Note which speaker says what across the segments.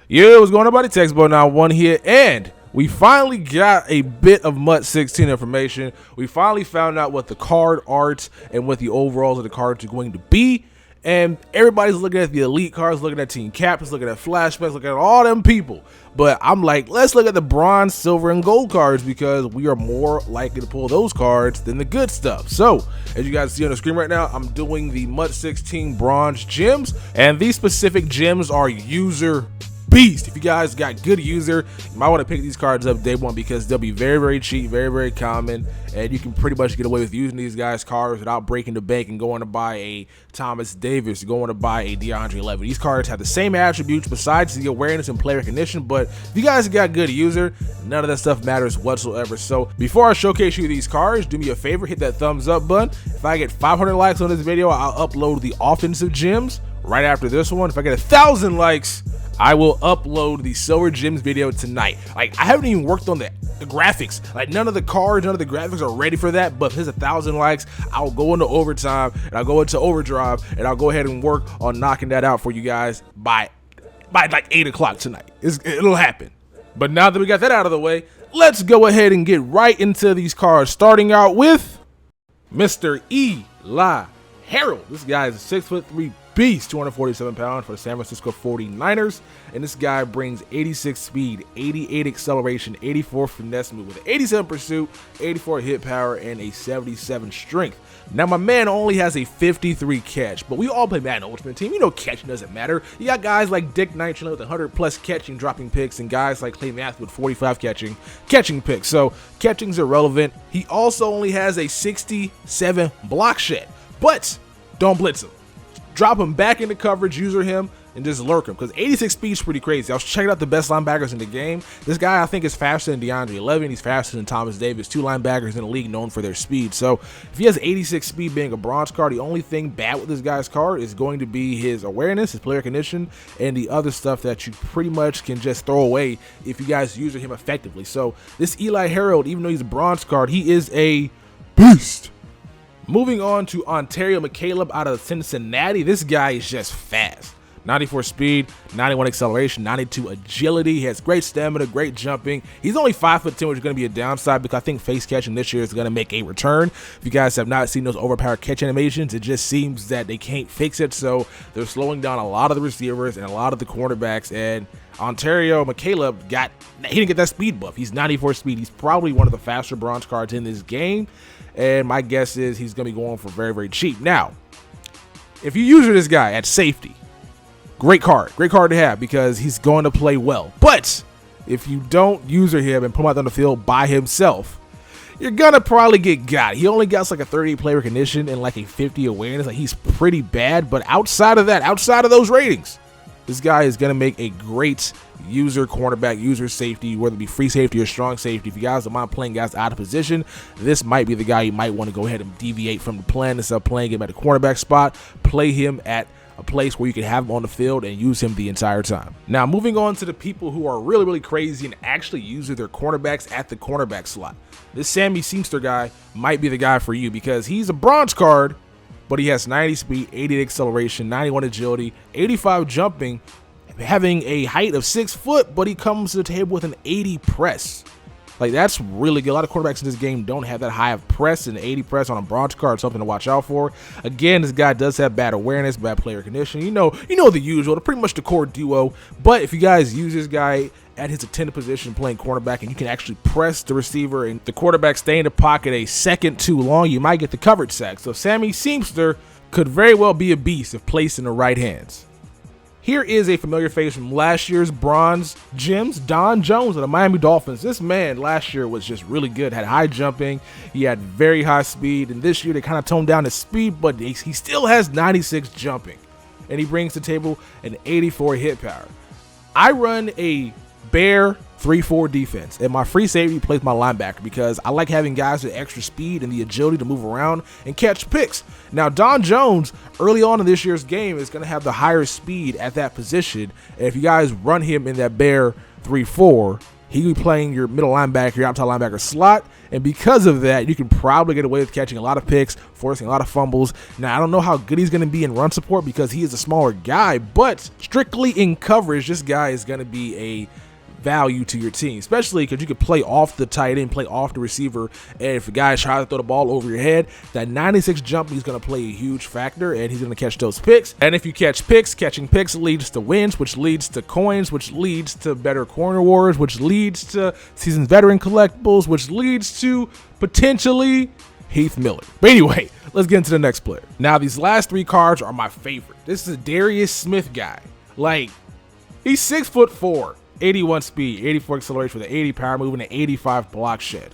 Speaker 1: Yeah, what's going on, buddy? Textbook 91 here, and we finally got a bit of MUT 16 information. We finally found out what the card art and what the overalls of the cards are going to be, and everybody's looking at the elite cards, looking at team captains, looking at flashbacks, looking at all them people. But I'm like, let's look at the bronze, silver, and gold cards because we are more likely to pull those cards than the good stuff. So, as you guys see on the screen right now, I'm doing the MUT 16 bronze gems, and these specific gems are user beast. If you guys got good user, you might want to pick these cards up day one because they'll be very, very cheap, very, very common, and you can pretty much get away with using these guys' cards without breaking the bank and going to buy a Thomas Davis, going to buy a RGIII. These cards have the same attributes besides the awareness and play recognition, but if you guys got good user, none of that stuff matters whatsoever. So before I showcase you these cards, do me a favor, hit that thumbs up button. If I get 500 likes on this video, I'll upload the offensive gems right after this one. If I get 1,000 likes, I will upload the silver gems video tonight. Like, I haven't even worked on the graphics. Like, none of the cards, none of the graphics are ready for that. But if there's 1,000 likes, I'll go into overtime and I'll go into overdrive and I'll go ahead and work on knocking that out for you guys by like 8 o'clock tonight. It'll happen. But now that we got that out of the way, let's go ahead and get right into these cards. Starting out with Mr. Eli Harold. This guy is a 6'3" beast, 247 pounds for the San Francisco 49ers, and this guy brings 86 speed, 88 acceleration, 84 finesse move with 87 pursuit, 84 hit power, and a 77 strength. Now my man only has a 53 catch, but we all play Madden Ultimate Team. You know catching doesn't matter. You got guys like Dick Knight with 100 plus catching, dropping picks, and guys like Clay Matthews with 45 catching picks. So catching's irrelevant. He also only has a 67 block shed, but don't blitz him. Drop him back into coverage, user him, and just lurk him. Because 86 speed is pretty crazy. I was checking out the best linebackers in the game. This guy, I think, is faster than RGIII. He's faster than Thomas Davis. 2 linebackers in the league known for their speed. So if he has 86 speed being a bronze card, the only thing bad with this guy's card is going to be his awareness, his play recognition, and the other stuff that you pretty much can just throw away if you guys use him effectively. So this Eli Harold, even though he's a bronze card, he is a beast. Moving on to Ontario McCaleb out of Cincinnati. This guy is just fast. 94 speed, 91 acceleration, 92 agility. He has great stamina, great jumping. He's only 5'10", which is going to be a downside because I think face catching this year is going to make a return. If you guys have not seen those overpowered catch animations, it just seems that they can't fix it. So they're slowing down a lot of the receivers and a lot of the cornerbacks. And Ontario McCaleb he didn't get that speed buff. He's 94 speed. He's probably one of the faster bronze cards in this game. And my guess is he's going to be going for very, very cheap. Now, if you use this guy at safety, great card to have because he's going to play well. But if you don't user him and put him out on the field by himself, you're going to probably get got. He only got like a 38 play recognition and like a 50 awareness. Like, he's pretty bad. But outside of that, outside of those ratings, this guy is going to make a great user cornerback, user safety, whether it be free safety or strong safety. If you guys don't mind playing guys out of position, this might be the guy you might want to go ahead and deviate from the plan instead of playing him at the cornerback spot. Play him at a place where you can have him on the field and use him the entire time. Now, moving on to the people who are really, really crazy and actually use their cornerbacks at the cornerback slot. This Sammy Seamster guy might be the guy for you because he's a bronze card, but he has 90 speed, 88 acceleration, 91 agility, 85 jumping, having a height of 6 foot, but he comes to the table with an 80 press. Like, that's really good. A lot of quarterbacks in this game don't have that high of press, and 80 press on a bronze card, something to watch out for. Again, this guy does have bad awareness, bad play recognition. You know the usual, pretty much the core duo. But if you guys use this guy at his intended position playing cornerback and you can actually press the receiver and the quarterback stay in the pocket a second too long, you might get the coverage sack. So Sammy Seamster could very well be a beast if placed in the right hands. Here is a familiar face from last year's bronze gems, Don Jones of the Miami Dolphins. This man last year was just really good, had high jumping, he had very high speed, and this year they kind of toned down his speed, but he still has 96 jumping, and he brings to the table an 84 hit power. I run a bare 3-4 defense, and my free safety plays my linebacker because I like having guys with extra speed and the agility to move around and catch picks. Now, Don Jones, early on in this year's game, is going to have the higher speed at that position, and if you guys run him in that bare 3-4, he could be playing your middle linebacker, your outside linebacker slot, and because of that, you can probably get away with catching a lot of picks, forcing a lot of fumbles. Now, I don't know how good he's going to be in run support because he is a smaller guy, but strictly in coverage, this guy is going to be a value to your team, especially because you could play off the tight end, play off the receiver, and if a guy tries to throw the ball over your head, that 96 jump, he's going to play a huge factor, and he's going to catch those picks. And if you catch picks, catching picks leads to wins, which leads to coins, which leads to better corner wars, which leads to seasoned veteran collectibles, which leads to potentially Heath Miller. But anyway, let's get into the next player. Now, these last 3 cards are my favorite. This is a Darius Smith guy. Like, he's 6'4", 81 speed, 84 acceleration with an 80 power move and an 85 block shed.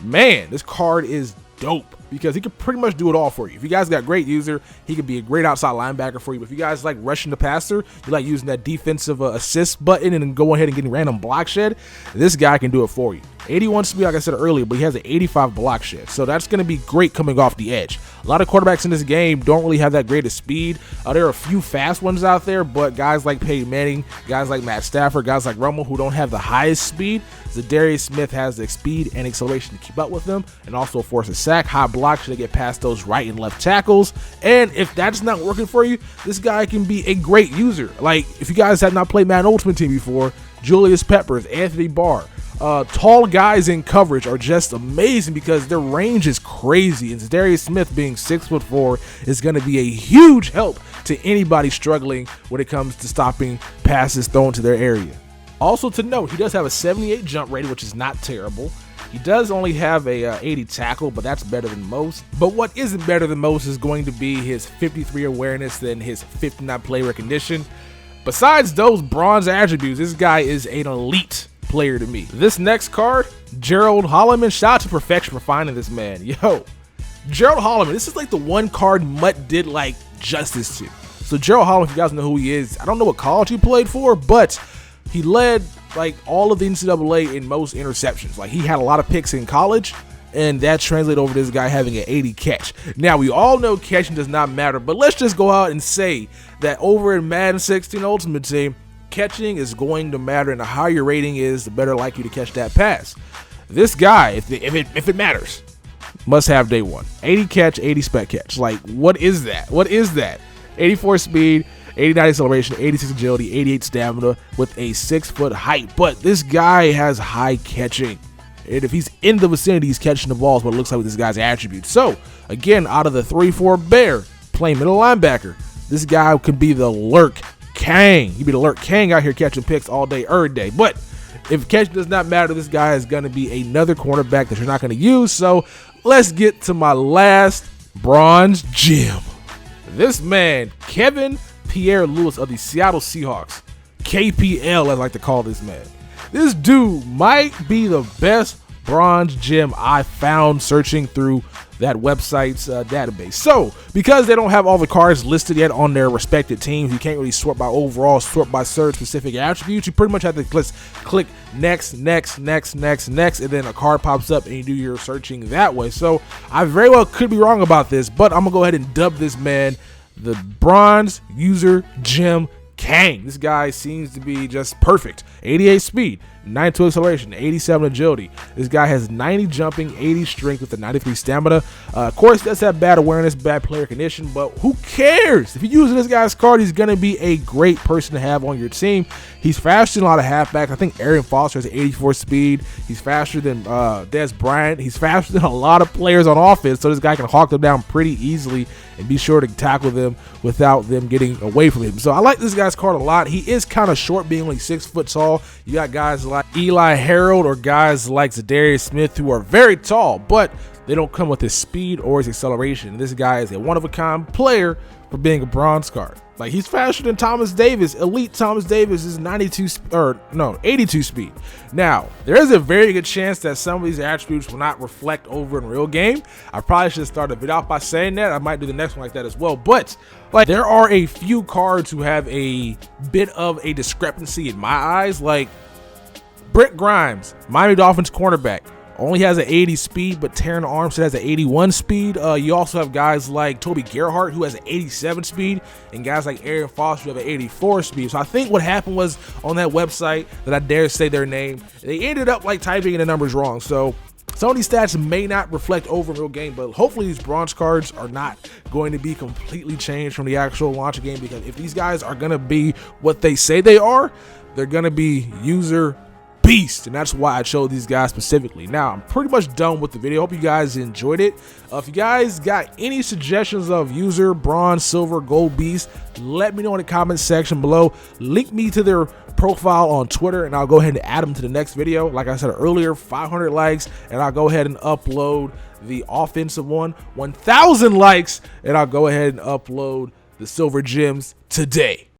Speaker 1: Man, this card is dope because he can pretty much do it all for you. If you guys got great user, he could be a great outside linebacker for you. But if you guys like rushing the passer, you like using that defensive assist button and then going ahead and getting random block shed, this guy can do it for you. 81 speed, like I said earlier, but he has an 85 block shed. So that's going to be great coming off the edge. A lot of quarterbacks in this game don't really have that great of speed. There are a few fast ones out there, but guys like Peyton Manning, guys like Matt Stafford, guys like Romo who don't have the highest speed, Darius Smith has the speed and acceleration to keep up with them and also force a sack, high block should they get past those right and left tackles. And if that's not working for you, this guy can be a great user. Like, if you guys have not played Madden Ultimate Team before, Julius Peppers, Anthony Barr, tall guys in coverage are just amazing because their range is crazy. And Darius Smith being 6'4" is going to be a huge help to anybody struggling when it comes to stopping passes thrown to their area. Also to note, he does have a 78 jump rating, which is not terrible. He does only have a 80 tackle, but that's better than most. But what isn't better than most is going to be his 53 awareness and his 59 play recognition. Besides those bronze attributes, this guy is an elite player to me. This next card, Gerald Holloman. Shout out to Perfection for finding this man. Yo, Gerald Holloman. This is like the one card MUT did like justice to. So Gerald Holloman, if you guys know who he is, I don't know what college he played for, but he led like all of the NCAA in most interceptions. Like, he had a lot of picks in college, and that translated over to this guy having an 80 catch. Now, we all know catching does not matter, but let's just go out and say that over in Madden 16 Ultimate Team, catching is going to matter, and the higher your rating is, the better likely to catch that pass. This guy, if it matters, must have day one. 80 catch, 80 spec catch. Like, what is that? What is that? 84 speed, 89 acceleration, 86 agility, 88 stamina with a 6-foot height. But this guy has high catching. And if he's in the vicinity, he's catching the balls, but it looks like with this guy's attributes. So, again, out of the 3-4 bear, playing middle linebacker, this guy could be the Lurk Kang. He'd be the Lurk Kang out here catching picks all day, every day. But if catching does not matter, this guy is going to be another cornerback that you're not going to use. So, let's get to my last bronze gem. This man, Kevin Pierre-Louis of the Seattle Seahawks, KPL, I like to call this man. This dude might be the best bronze gem I found searching through that website's database. So, because they don't have all the cards listed yet on their respective teams, you can't really sort by overall, sort by certain specific attributes. You pretty much have to click next, and then a card pops up and you do your searching that way. So, I very well could be wrong about this, but I'm going to go ahead and dub this man the Bronze User Gem Kang. This guy seems to be just perfect. 88 speed, 92 acceleration, 87 agility. This guy has 90 jumping, 80 strength with a 93 stamina. Of course, does have bad awareness, bad player condition, but who cares? If you're using this guy's card, he's going to be a great person to have on your team. He's faster than a lot of halfbacks. I think Arian Foster has 84 speed. He's faster than Des Bryant. He's faster than a lot of players on offense, so this guy can hawk them down pretty easily and be sure to tackle them without them getting away from him. So I like this guy's card a lot. He is kind of short, being only 6 foot tall. You got guys like Eli Harold or guys like Darius Smith who are very tall, but they don't come with his speed or his acceleration. This guy is a one-of-a-kind player for being a bronze card. Like, he's faster than Thomas Davis. Elite Thomas Davis is 82 speed. Now, there is a very good chance that some of these attributes will not reflect over in real game. I probably should start the video off by saying that. I might do the next one like that as well. But like, there are a few cards who have a bit of a discrepancy in my eyes. Like Britt Grimes, Miami Dolphins cornerback, only has an 80 speed, but Terran Armstead has an 81 speed. You also have guys like Toby Gerhart, who has an 87 speed, and guys like Arian Foster, who have an 84 speed. So I think what happened was on that website that I dare say their name, they ended up like typing in the numbers wrong. So some of these stats may not reflect over real game, but hopefully these bronze cards are not going to be completely changed from the actual launch game, because if these guys are going to be what they say they are, they're going to be user beast, and that's why I showed these guys specifically. Now I'm pretty much done with the video. Hope you guys enjoyed it. If you guys got any suggestions of user bronze, silver, gold beast, let me know in the comment section below. Link me to their profile on Twitter and I'll go ahead and add them to the next video. Like I said earlier, 500 likes and I'll go ahead and upload the offensive one. 1,000 likes and I'll go ahead and upload the silver gems today.